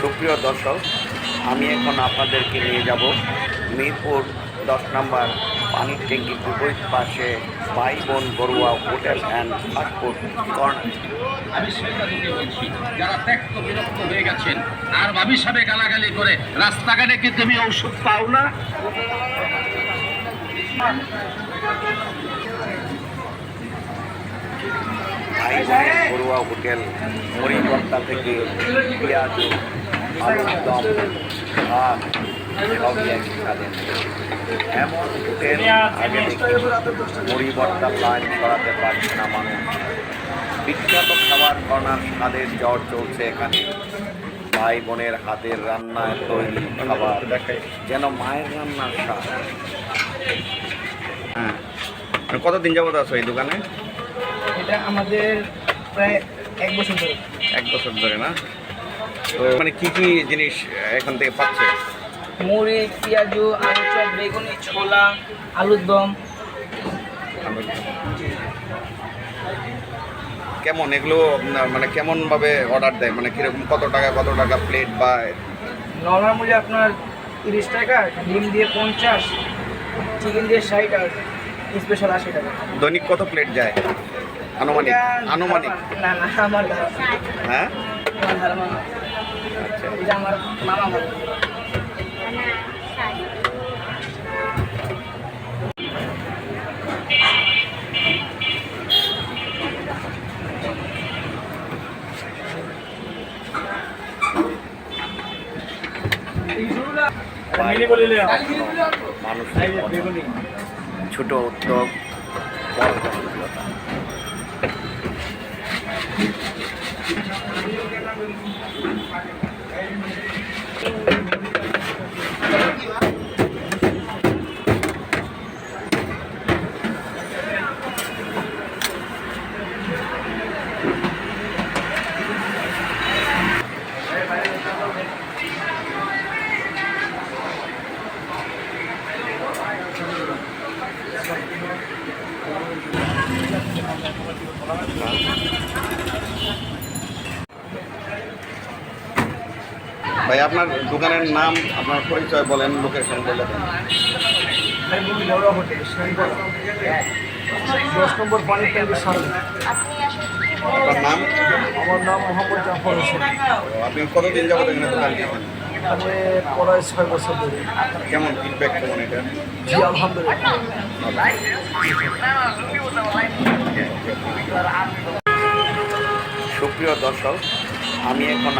সুপ্রিয় দর্শক, আমি এখন আপনাদেরকে নিয়ে যাব মিরপুর 10 নম্বর পানির ট্যাঙ্কির বিপরীত পাশে ভাই বোন Barua hotel and fast food corner. আমি শ্বেতাকে বলছি, যারা ত্যক্ত বিরক্ত হয়ে গেছেন আর ভাবি সাবে গালাগালি করে রাস্তাঘাটে কি তুমি ঔষধ পাও না? ভাই বোনের বড়ুয়া হোটেল মরিভর্তা থেকে পেঁয়াজ, আলুর দম, ভাত সবই একই স্বাদের। এমন হোটেল আগে দেখি মরিভর্তা লাইন করাতে পারছে না মানুষ। বিখ্যাত খাবার কর্নার স্বাদের জ্বর চলছে এখানে। ভাই বোনের হাতের রান্নায় তৈরি খাবার যেন মায়ের রান্নার স্বাদ। হ্যাঁ, কতদিন যাবত আছো এই দোকানে? এটা আমাদের প্রায় 1 বছর ধরে। 1 বছর ধরে না? তো মানে কি কি জিনিস এখান থেকে পাচ্ছে? মুড়ি, পেঁয়াজু, আলু চপ, বেগুনি, ছোলা, আলুর দম। কেমন এগুলো মানে কেমন ভাবে অর্ডার দেয়, মানে কিরকম কত টাকা প্লেট? বা নর্মাল মুড়ি আপনার 30 টাকা, ডিম দিয়ে 50, চিকেন দিয়ে 60 আর স্পেশাল 80 টাকা। দৈনিক কত প্লেট যায় আনুমানিক? আনুমানিক না না, আমার ধারণা। হ্যাঁ, আমার ধারণা না। আচ্ছা। এটা আমার মামা বলে। মানুষ ছোট উদ্যোগ, বড় জনপ্রিয়তা। ভাই, আপনার দোকানের নাম, আপনার পরিচয় বলেন, লোকেশন বলে দেন। বড় হোটেল 10 নম্বর পানির ট্যাঙ্কির সামনে। আপনার নাম? আমার নাম মোহাম্মদ জাফর হোসেন। আপনি কতদিন যাবত এখানে দোকান দিয়েছেন? আমি প্রায় 6 বছর ধরে। কেমন ফিডব্যাক, কেমন এটা? জি, আলহামদুলিল্লাহ। সুপ্রিয় দর্শক, আমি এখন